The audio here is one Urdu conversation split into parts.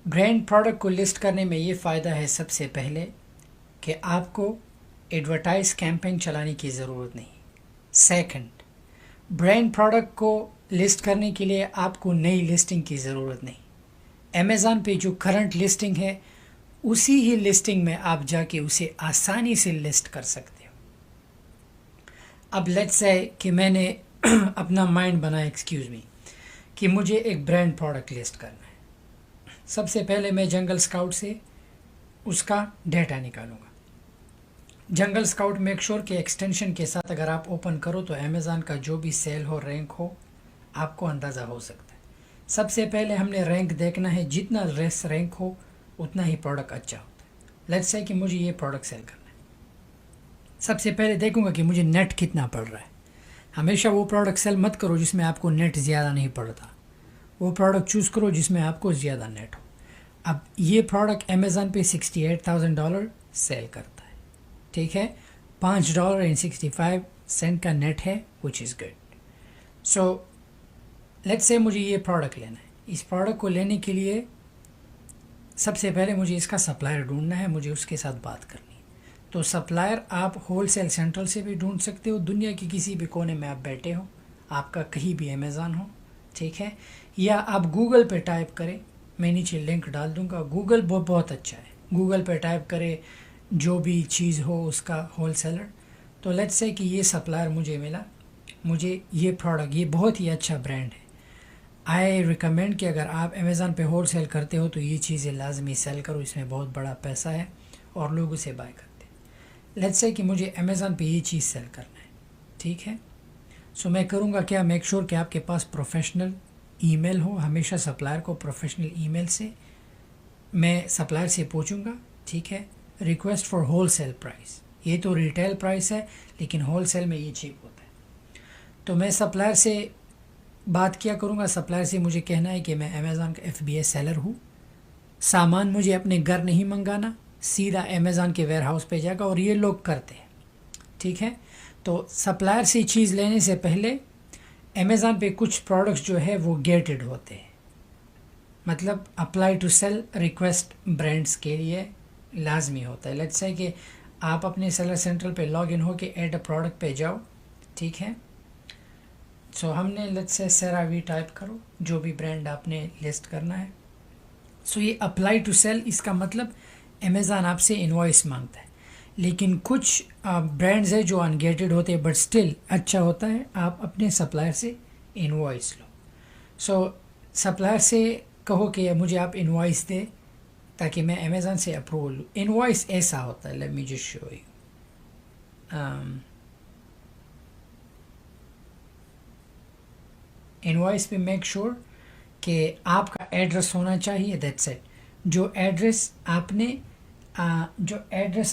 برانڈ پروڈکٹ کو لسٹ کرنے میں یہ فائدہ ہے سب سے پہلے کہ آپ کو ایڈورٹائز کیمپین چلانے کی ضرورت نہیں. سیکنڈ، برانڈ پروڈکٹ کو لسٹ کرنے کے لیے آپ کو نئی لسٹنگ کی ضرورت نہیں. امیزون پہ جو کرنٹ لسٹنگ ہے اسی ہی لسٹنگ میں آپ جا کے اسے آسانی سے لسٹ کر سکتے ہو. اب لیٹس سے کہ میں نے اپنا مائنڈ بنایا، ایکسکیوز می، کہ مجھے ایک برانڈ پروڈکٹ لسٹ کرنا ہے. سب سے پہلے میں جنگل اسکاؤٹ سے اس کا ڈیٹا نکالوں گا. جنگل اسکاؤٹ میک شور کہ ایکسٹینشن کے ساتھ اگر آپ اوپن کرو تو امیزون کا جو بھی سیل ہو، رینک ہو، آپ کو اندازہ ہو سکتا ہے. سب سے پہلے ہم نے رینک دیکھنا ہے، جتنا ریس رینک ہو اتنا ہی پروڈکٹ اچھا ہوتا ہے. لیٹس سے کہ مجھے یہ پروڈکٹ سیل کرنا ہے. سب سے پہلے دیکھوں گا کہ مجھے نیٹ کتنا پڑ رہا ہے. ہمیشہ وہ پروڈکٹ سیل مت کرو جس میں آپ کو نیٹ زیادہ نہیں پڑتا، وہ پروڈکٹ چوز کرو جس میں آپ کو زیادہ نیٹ ہو. اب یہ پروڈکٹ امیزون پہ $68,000 سیل کرتا ہے، ٹھیک ہے. $5.65 کا نیٹ ہے، وچ is good. So let's say مجھے یہ پروڈکٹ لینا ہے. اس پروڈکٹ کو لینے کے لیے سب سے پہلے مجھے اس کا سپلائر ڈھونڈنا ہے، مجھے اس کے ساتھ بات کرنی ہے. تو سپلائر آپ ہول سیل سینٹرل سے بھی ڈھونڈ سکتے ہو، دنیا کی کسی بھی کونے میں آپ بیٹھے ہو، آپ کا کہیں بھی امیزون ہو، ٹھیک ہے. یا آپ گوگل پہ ٹائپ کریں، میں نیچے لنک ڈال دوں گا. گوگل بہت اچھا ہے، گوگل پہ ٹائپ کرے جو بھی چیز ہو اس کا ہول سیلر. تو لیٹس سے کہ یہ سپلائر مجھے ملا، مجھے یہ پروڈکٹ، یہ بہت ہی اچھا برانڈ ہے. آئی ریکمینڈ کہ اگر آپ امیزون پہ ہول سیل کرتے ہو تو یہ چیزیں لازمی سیل کرو، اس میں بہت بڑا پیسہ ہے اور لوگ اسے بائی کرتے ہیں. لیٹس سے کہ مجھے امیزون پہ یہ چیز سیل کرنا ہے، ٹھیک ہے. سو میں کروں گا کیا، میک شور کہ آپ کے پاس پروفیشنل ای میل ہو. ہمیشہ سپلائر کو پروفیشنل ای میل سے میں سپلائر سے پوچھوں گا، ٹھیک ہے، request for whole cell price. یہ تو ریٹیل پرائس ہے لیکن ہول سیل میں یہ چیپ ہوتا ہے. تو میں سپلائر سے بات کیا کروں گا. سپلائر سے مجھے کہنا ہے کہ میں امیزون کا FBA سیلر ہوں، سامان مجھے اپنے گھر نہیں منگانا، سیدھا امیزون کے ویئر ہاؤس پہ جائے گا، اور یہ لوگ کرتے ہیں، ٹھیک ہے. تو سپلائر سے چیز لینے سے پہلے امیزون پہ کچھ پروڈکٹس جو ہے وہ گیٹڈ ہوتے ہیں، مطلب apply to sell request brands کے لیے لازمی ہوتا ہے. لیٹس سے کہ آپ اپنے سیلر سینٹرل پہ لاگ ان ہو کے ایڈ اے پروڈکٹ پہ جاؤ، ٹھیک ہے. سو ہم نے لیٹس سے سیراوی ٹائپ کرو، جو بھی برانڈ آپ نے لسٹ کرنا ہے. سو یہ اپلائی ٹو سیل، اس کا مطلب امیزون آپ سے انوائس مانگتا ہے. لیکن کچھ برانڈز ہیں جو انگیٹڈ ہوتے ہیں بٹ اسٹل اچھا ہوتا ہے، آپ اپنے سپلائر سے انوائس لو. سو سپلائر سے کہو کہ مجھے آپ انوائس دے تاکہ میں امیزون سے اپروول لوں. انوائس ایسا ہوتا ہے، let me just show you. Invoice پہ میک شور کہ آپ کا ایڈریس ہونا چاہیے، دیٹس اٹ. جو ایڈریس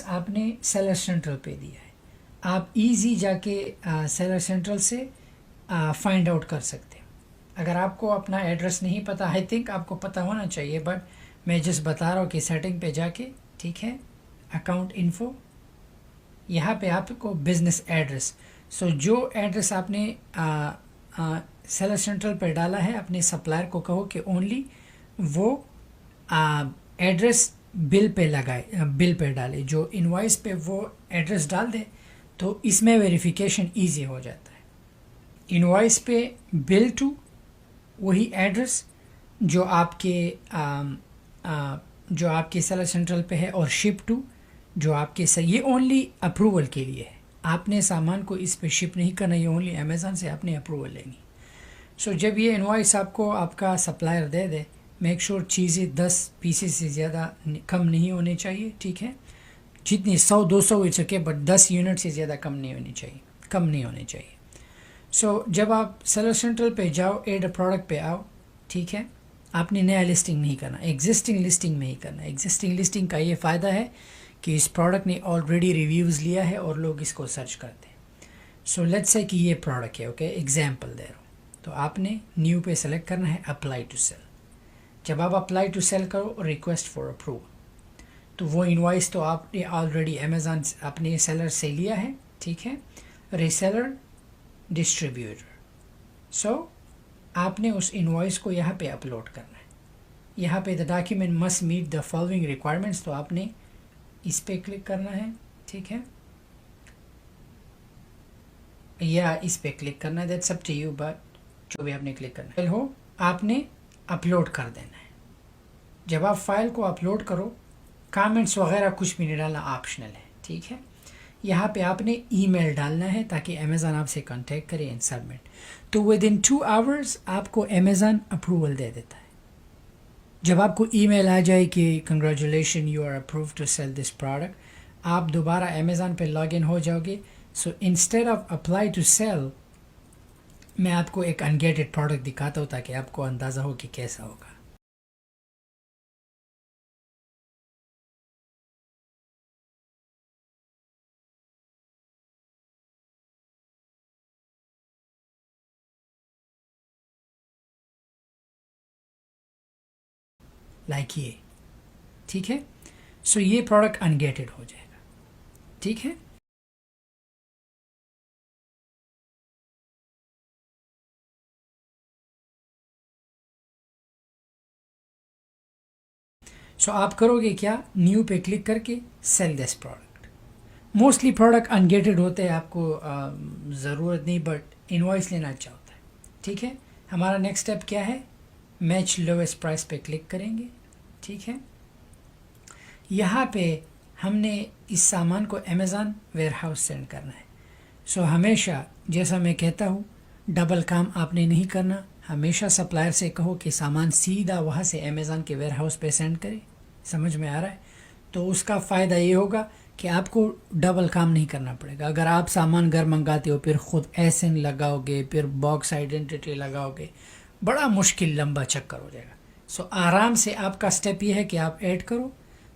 آپ نے سیلر سینٹرل پہ دیا ہے، آپ ایزی جا کے سیلر سینٹرل سے فائنڈ آؤٹ کر سکتے ہیں. اگر آپ کو اپنا ایڈریس نہیں پتہ، آئی تھنک آپ کو پتہ ہونا چاہیے، بٹ میں جس بتا رہا ہوں کہ سیٹنگ پہ جا کے، ٹھیک ہے، اکاؤنٹ انفو، یہاں پہ آپ کو بزنس ایڈریس. سو جو ایڈریس آپ نے سیلر سینٹرل پہ ڈالا ہے، اپنے سپلائر کو کہو کہ اونلی وہ ایڈریس بل پہ لگائے، بل پہ ڈالے. جو انوائس پہ وہ ایڈریس ڈال دے تو اس میں ویریفیکیشن ایزی ہو جاتا ہے. انوائس پہ بل ٹو وہی ایڈریس جو آپ کے سیلر سینٹرل پہ ہے، اور شپ ٹو جو آپ کے یہ اونلی اپروول کے لیے ہے. آپ نے سامان کو اس پہ شپ نہیں کرنا، یہ اونلی امیزون سے آپ نے اپروول لینی. سو جب یہ انوائس آپ کو آپ کا سپلائر دے دے، میک شور چیزیں 10 پیسز سے زیادہ کم نہیں ہونے چاہیے، ٹھیک ہے. جتنی 100-200 ہو سکے، بٹ 10 یونٹ سے زیادہ کم نہیں ہونے چاہیے. سو جب آپ سیلر سینٹرل پہ جاؤ، ایڈ اے پروڈکٹ پہ آؤ، ٹھیک ہے. آپ نے نیا لسٹنگ نہیں کرنا، ایگزسٹنگ لسٹنگ میں ہی کرنا. ایگزسٹنگ لسٹنگ کا یہ فائدہ ہے کہ اس پروڈکٹ نے آلریڈی ریویوز لیا ہے اور لوگ اس کو سرچ کرتے ہیں. سو لیٹس سے کہ یہ پروڈکٹ ہے، اوکے، ایگزامپل دے رہا ہوں. تو آپ نے نیو پہ سلیکٹ کرنا ہے اپلائی ٹو سیل. جب آپ اپلائی ٹو سیل کرو، ریکویسٹ فار اپروول، تو وہ انوائس تو آپ نے آلریڈی امیزون اپنے سیلر سے لیا ہے، ٹھیک ہے، ریسیلر ڈسٹریبیوٹر. سو آپ نے اس انوائس کو یہاں پہ اپلوڈ کرنا ہے. یہاں پہ the document must meet the following requirements, تو آپ نے اس پہ کلک کرنا ہے، ٹھیک ہے، یا اس پہ کلک کرنا ہے، that's up to you, but جو بھی آپ نے کلک کرنا ہے ہو آپ نے اپلوڈ کر دینا ہے۔ جب آپ فائل کو اپلوڈ کرو، کامنٹس وغیرہ کچھ بھی نہیں ڈالنا، آپشنل ہے، ٹھیک ہے۔ یہاں پہ آپ نے ای میل ڈالنا ہے تاکہ امیزون آپ سے کانٹیکٹ کرے اینڈ سبمٹ، تو ود ان 2 hours آپ کو امیزون اپروول دے دیتا ہے۔ جب آپ کو ای میل آ جائے کہ congratulation you are approve to sell this product, آپ دوبارہ امیزون پہ لاگ ان ہو جاؤ گے۔ So instead of apply to sell, میں آپ کو ایک انگیٹڈ پروڈکٹ دکھاتا ہوں تاکہ آپ کو اندازہ ہو کہ کیسا ہوگا۔ لائک یہ، ٹھیک ہے، سو یہ پروڈکٹ انگیٹڈ ہو جائے گا، ٹھیک ہے۔ سو آپ کرو گے کیا، نیو پہ کلک کر کے sell this product. Mostly product ungated ہوتے ہیں، آپ کو ضرورت نہیں، بٹ انوائس لینا اچھا ہوتا ہے، ٹھیک ہے۔ ہمارا نیکسٹ اسٹیپ کیا ہے، میچ لویسٹ پرائس پہ کلک کریں گے، ٹھیک ہے۔ یہاں پہ ہم نے اس سامان کو امیزون ویئر ہاؤس سینڈ کرنا ہے۔ سو ہمیشہ جیسا میں کہتا ہوں، ڈبل کام آپ نے نہیں کرنا، ہمیشہ سپلائر سے کہو کہ سامان سیدھا وہاں سے امیزون کے ویئر ہاؤس پہ سینڈ کرے، سمجھ میں آ رہا ہے؟ تو اس کا فائدہ یہ ہوگا کہ آپ کو ڈبل کام نہیں کرنا پڑے گا۔ اگر آپ سامان گھر منگاتے ہو، پھر خود ایسن لگاؤ گے، پھر باکس آئیڈینٹی لگاؤ گے، بڑا مشکل لمبا چکر ہو جائے گا۔ سو آرام سے آپ کا سٹیپ یہ ہے کہ آپ ایڈ کرو۔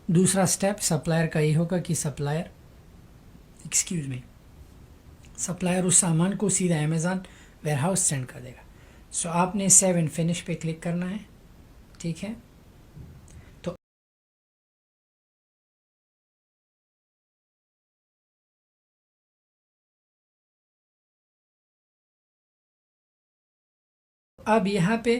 دوسرا سٹیپ سپلائر کا یہ ہوگا کہ سپلائر اس سامان کو سیدھا امیزون ویئر ہاؤس سینڈ کر دے گا۔ سو آپ نے سیو اینڈ فنش پہ کلک کرنا ہے، ٹھیک ہے۔ تو اب یہاں پہ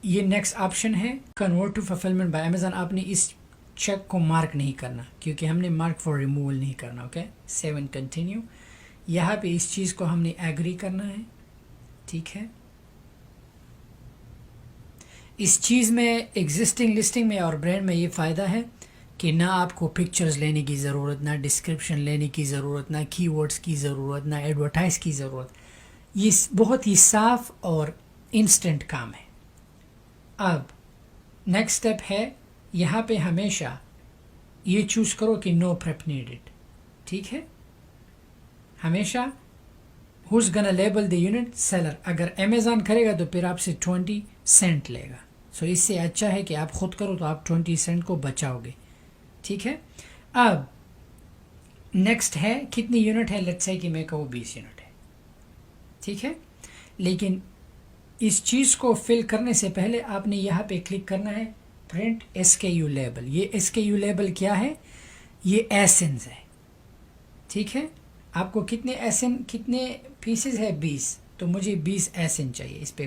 یہ نیکسٹ آپشن ہے convert to fulfilment by Amazon. آپ نے اس چیک کو مارک نہیں کرنا کیونکہ ہم نے مارک فار ریموول نہیں کرنا، اوکے۔ سیو اینڈ کنٹینیو، یہاں پہ اس چیز کو ہم نے ایگری کرنا ہے، ٹھیک ہے۔ اس چیز میں ایگزسٹنگ لسٹنگ میں اور برانڈ میں یہ فائدہ ہے کہ نہ آپ کو پکچرز لینے کی ضرورت، نہ ڈسکرپشن لینے کی ضرورت، نہ کی ورڈز کی ضرورت، نہ ایڈورٹائز کی ضرورت۔ یہ بہت ہی صاف اور انسٹنٹ کام ہے۔ اب نیکسٹ اسٹیپ ہے، یہاں پہ ہمیشہ یہ چوز کرو کہ نو پریپ نیڈڈ، ٹھیک ہے۔ ہمیشہ who's gonna label the unit seller، اگر امیزون کرے گا تو پھر آپ سے 20 سینٹ لے گا۔ سو اس سے اچھا ہے کہ آپ خود کرو تو آپ 20 سینٹ کو بچاؤ گے، ٹھیک ہے۔ اب نیکسٹ ہے کتنی یونٹ ہے، لیٹس سے کہ میں کہوں 20 یونٹ ہے، ٹھیک ہے۔ لیکن اس چیز کو فل کرنے سے پہلے آپ نے یہاں پہ کلک کرنا ہے پرنٹ SKU لیبل۔ یہ SKU لیبل کیا ہے، یہ ایسنز ہے، ٹھیک ہے۔ آپ کو کتنے پیسز ہے، 20، تو مجھے 20 ایسن چاہیے، اس پہ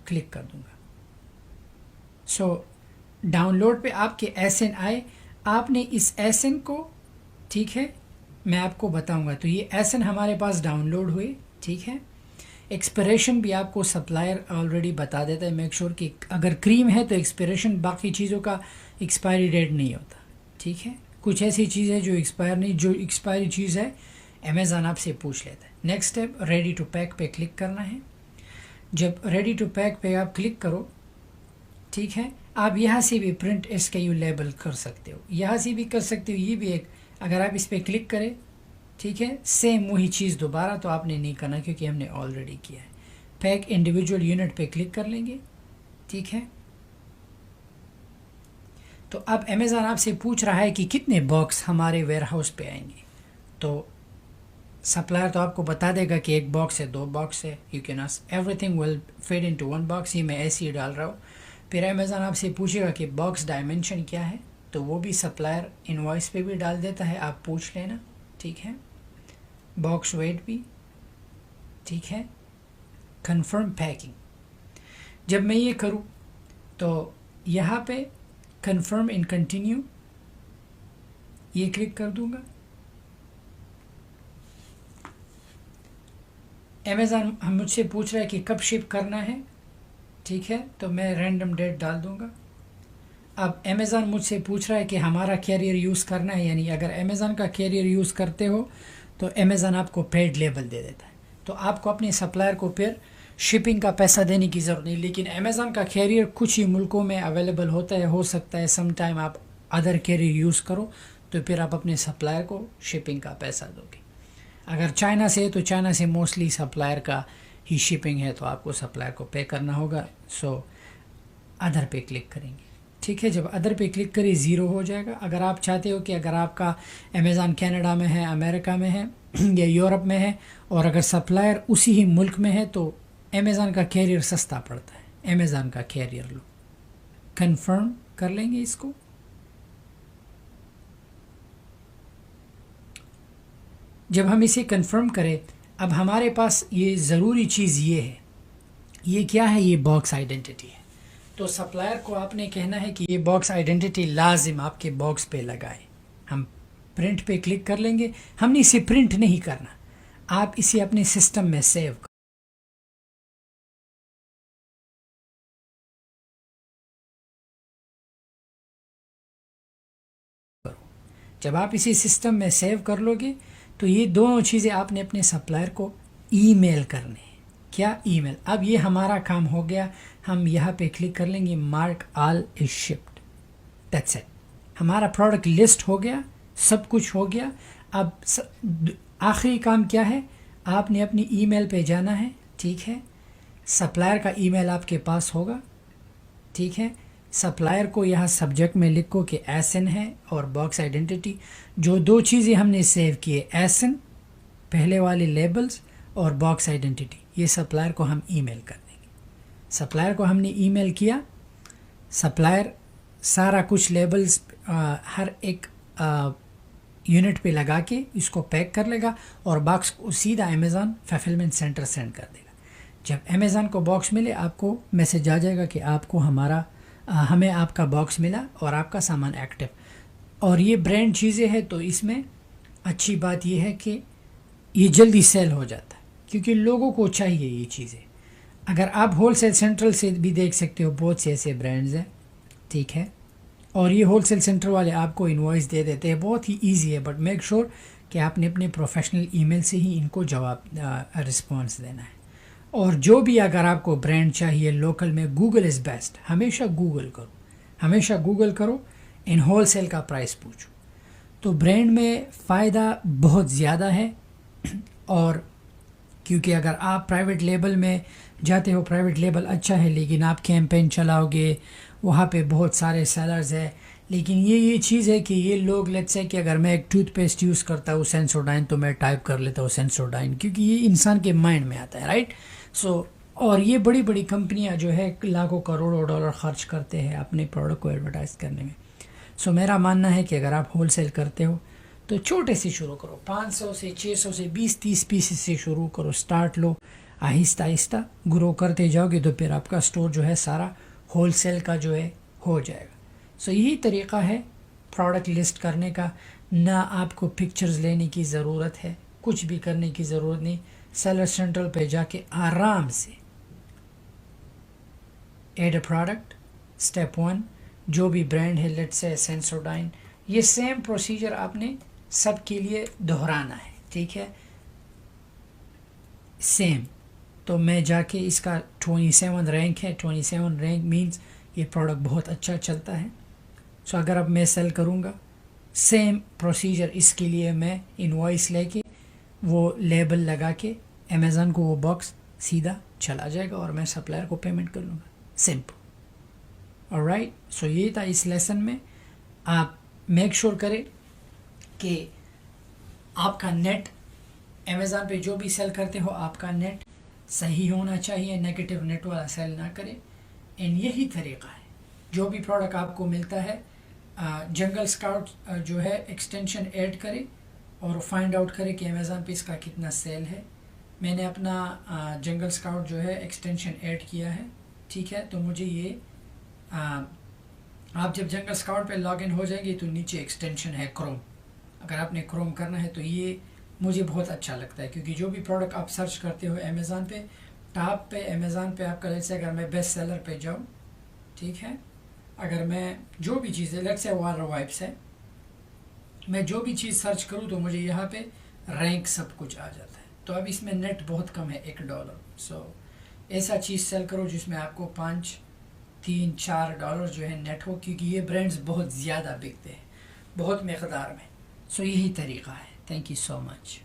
کلک کر دوں گا۔ سو ڈاؤن لوڈ پہ آپ کے ایسن آئے، آپ نے اس ایسن کو، ٹھیک ہے، میں آپ کو بتاؤں گا۔ تو یہ ایسن ہمارے پاس ڈاؤن لوڈ ہوئے، ٹھیک ہے۔ ایکسپیریشن بھی آپ کو سپلائر آلریڈی بتا دیتا ہے، میک شور کہ اگر کریم ہے تو ایکسپیریشن باقی چیزوں کا ایکسپائری ڈیٹ نہیں ہوتا، ٹھیک ہے۔ کچھ ایسی چیز ہے جو ایکسپائر نہیں، جو ایکسپائری چیز ہے امیزون آپ سے پوچھ لیتا ہے۔ Next step ready to pack پہ کلک کرنا ہے۔ جب ریڈی ٹو پیک پہ آپ کلک کرو، ٹھیک ہے، آپ یہاں سے بھی پرنٹ SKU لیبل کر سکتے ہو، یہاں سے بھی کر سکتے ہو، یہ بھی ایک، اگر آپ اس پہ کلک کریں، ٹھیک ہے، سیم وہی چیز دوبارہ تو آپ نے نہیں کرنا کیونکہ ہم نے آلریڈی کیا ہے۔ پیک انڈیویجول یونٹ پہ کلک کر لیں گے، ٹھیک ہے۔ تو اب امیزون آپ سے پوچھ رہا ہے کہ کتنے باکس ہمارے ویئر ہاؤس پہ آئیں گے، تو سپلائر تو آپ کو بتا دے گا کہ 1 باکس ہے، 2 باکس ہے، you can ask everything will fit into 1 box. یہ میں ایسے ہی ڈال رہا ہوں۔ پھر امیزون آپ سے پوچھے گا کہ باکس ڈائمینشن کیا ہے، تو وہ بھی سپلائر انوائس پہ بھی ڈال دیتا ہے، آپ پوچھ لینا، ٹھیک ہے۔ باکس ویٹ بھی، ٹھیک ہے۔ کنفرم پیکنگ، جب میں یہ کروں تو یہاں پہ کنفرم ان کنٹینیو یہ کلک کر دوں گا. امیزون ہم مجھ سے پوچھ رہا ہے کہ کب شپ کرنا ہے, ٹھیک ہے, تو میں رینڈم ڈیٹ ڈال دوں گا. اب امیزون مجھ سے پوچھ رہا ہے کہ ہمارا کیریئر یوز کرنا ہے, یعنی اگر امیزون کا کیریئر یوز کرتے ہو تو امیزون آپ کو پیڈ لیبل دے دیتا ہے, تو آپ کو اپنے سپلائر کو پھر شپنگ کا پیسہ دینے کی ضرورت نہیں. لیکن امیزون کا کیریئر کچھ ہی ملکوں میں اویلیبل ہوتا ہے, ہو سکتا ہے سم ٹائم آپ ادر کیریئر یوز کرو تو پھر آپ اپنے سپلائر کو شپنگ کا پیسہ دو گے. اگر چائنا سے ہے تو چائنا سے موسٹلی سپلائر کا ہی شپنگ ہے, تو آپ کو سپلائر کو پے کرنا ہوگا. سو ادر پہ کلک کریں گے, ٹھیک ہے. جب ادر پہ کلک کریں زیرو ہو جائے گا. اگر آپ چاہتے ہو کہ اگر آپ کا امیزون کینیڈا میں ہے, امریکہ میں ہے یا یورپ میں ہے, اور اگر سپلائر اسی ہی ملک میں ہے, تو امیزون کا کیریئر سستا پڑتا ہے, امیزون کا کیریئر لو. کنفرم کر لیں گے اس کو. جب ہم اسے کنفرم کریں, اب ہمارے پاس یہ ضروری چیز یہ ہے, یہ کیا ہے, یہ باکس آئیڈینٹی ہے. تو سپلائر کو آپ نے کہنا ہے کہ یہ باکس آئیڈینٹی لازم آپ کے باکس پہ لگائے. ہم پرنٹ پہ کلک کر لیں گے. ہم نے اسے پرنٹ نہیں کرنا, آپ اسے اپنے سسٹم میں سیو کرو. جب آپ اسی سسٹم میں سیو کر لو گے تو یہ دونوں چیزیں آپ نے اپنے سپلائر کو ای میل کرنے ہیں. کیا ای میل. اب یہ ہمارا کام ہو گیا. ہم یہاں پہ کلک کر لیں گے mark all as shipped. That's it. ہمارا پروڈکٹ لسٹ ہو گیا, سب کچھ ہو گیا. اب آخری کام کیا ہے, آپ نے اپنی ای میل پہ جانا ہے, ٹھیک ہے. سپلائر کا ای میل آپ کے پاس ہوگا, ٹھیک ہے. سپلائر کو یہاں سبجیکٹ میں لکھو کہ ایسن ہے اور باکس آئیڈینٹی. جو دو چیزیں ہم نے سیو کیے, ایسن پہلے والی لیبلز اور باکس آئیڈینٹی, یہ سپلائر کو ہم ای میل کر دیں گے. سپلائر کو ہم نے ای میل کیا. سپلائر سارا کچھ لیبلز ہر ایک یونٹ پہ لگا کے اس کو پیک کر لے گا اور باکس کو سیدھا امیزون فلفلمنٹ سینٹر سینڈ کر دے گا. جب امیزون کو باکس ملے, آپ کو میسج آ جائے گا کہ آپ کو ہمیں آپ کا باکس ملا اور آپ کا سامان ایکٹیو. اور یہ برانڈ چیزیں ہیں, تو اس میں اچھی بات یہ ہے کہ یہ جلدی سیل ہو جاتا ہے کیونکہ لوگوں کو چاہیے یہ چیزیں. اگر آپ ہول سیل سینٹرل سے بھی دیکھ سکتے ہو, بہت سے ایسے برانڈز ہیں, ٹھیک ہے. اور یہ ہول سیل سینٹر والے آپ کو انوائس دے دیتے ہیں, بہت ہی ایزی ہے. بٹ میک شور کہ آپ نے اپنے پروفیشنل ای میل سے ہی ان کو جواب رسپانس دینا ہے. اور جو بھی اگر آپ کو برانڈ چاہیے لوکل میں, گوگل از بیسٹ. ہمیشہ گوگل کرو, ہمیشہ گوگل کرو, ان ہول سیل کا پرائس پوچھو. تو برانڈ میں فائدہ بہت زیادہ ہے. اور کیونکہ اگر آپ پرائیویٹ لیبل میں جاتے ہو, پرائیویٹ لیبل اچھا ہے, لیکن آپ کیمپین چلاؤ گے, وہاں پہ بہت سارے سیلرز ہیں. لیکن یہ چیز ہے کہ یہ لوگ لیٹس سے کہ اگر میں ایک ٹوتھ پیسٹ یوز کرتا ہوں سینسوڈائن, تو میں ٹائپ کر لیتا ہوں سینسوڈائن, کیونکہ یہ انسان کے مائنڈ میں آتا ہے, رائٹ. سو اور یہ بڑی بڑی کمپنیاں جو ہے لاکھوں کروڑوں ڈالر خرچ کرتے ہیں اپنے پروڈکٹ کو ایڈورٹائز کرنے میں. سو میرا ماننا ہے کہ اگر آپ ہول سیل کرتے ہو تو چھوٹے سے شروع کرو, 500 سے 600 سے 20-30 پیسز سے شروع کرو, سٹارٹ لو. آہستہ آہستہ گرو کرتے جاؤ گے تو پھر آپ کا سٹور جو ہے سارا ہول سیل کا جو ہے ہو جائے گا. سو یہی طریقہ ہے پروڈکٹ لسٹ کرنے کا. نہ آپ کو پکچرز لینے کی ضرورت ہے, کچھ بھی کرنے کی ضرورت نہیں. سیلر سینٹرل پہ جا کے آرام سے ایڈ اے پروڈکٹ, اسٹیپ 1, جو بھی برانڈ ہے, لیٹس سے سینسوڈائن, یہ سیم پروسیجر آپ نے سب کے لیے دہرانا ہے, ٹھیک ہے, سیم. تو میں جا کے اس کا 27 رینک ہے. 27 رینک مینز یہ پروڈکٹ بہت اچھا چلتا ہے. سو اگر اب میں سیل کروں گا, سیم پروسیجر اس کے لیے میں انوائس لے کے وہ لیبل لگا کے امیزون کو وہ باکس سیدھا چلا جائے گا اور میں سپلائر کو پیمنٹ کر لوں گا. سمپل. آلرائٹ. سو یہ تھا اس لیسن میں. آپ میک شور کریں کہ آپ کا نیٹ امیزون پہ جو بھی سیل کرتے ہو, آپ کا نیٹ صحیح ہونا چاہیے, نیگیٹو نیٹ والا سیل نہ کرے. اینڈ یہی طریقہ ہے, جو بھی پروڈکٹ آپ کو ملتا ہے, جنگل سکاؤٹ جو ہے ایکسٹینشن ایڈ کرے اور فائنڈ آؤٹ کرے کہ امیزون پہ اس کا کتنا سیل ہے. میں نے اپنا جنگل سکاؤٹ جو ہے ایکسٹینشن ایڈ کیا ہے, ٹھیک ہے. تو مجھے یہ آپ جب جنگل اسکاؤٹ پہ لاگ ان ہو جائیں گے تو نیچے ایکسٹینشن ہے کروم. اگر آپ نے کروم کرنا ہے تو یہ مجھے بہت اچھا لگتا ہے، کیونکہ جو بھی پروڈکٹ آپ سرچ کرتے ہو امیزون پہ، ٹاپ پہ امیزون پہ آپ کا لیٹ سے اگر میں بیسٹ سیلر پہ جاؤں، ٹھیک ہے، اگر میں جو بھی چیز ہے لیٹ سے واٹر وائپس ہے، میں جو بھی چیز سرچ کروں تو مجھے یہاں پہ رینک سب کچھ آ جاتا ہے. تو اب اس میں نیٹ بہت کم ہے $1. سو ایسا چیز سیل کرو جس میں آپ کو $3-4 جو ہے نیٹ ہو، کیونکہ یہ برانڈز بہت زیادہ بکتے ہیں، بہت مقدار میں. سو یہی طریقہ ہے. Thank you so much.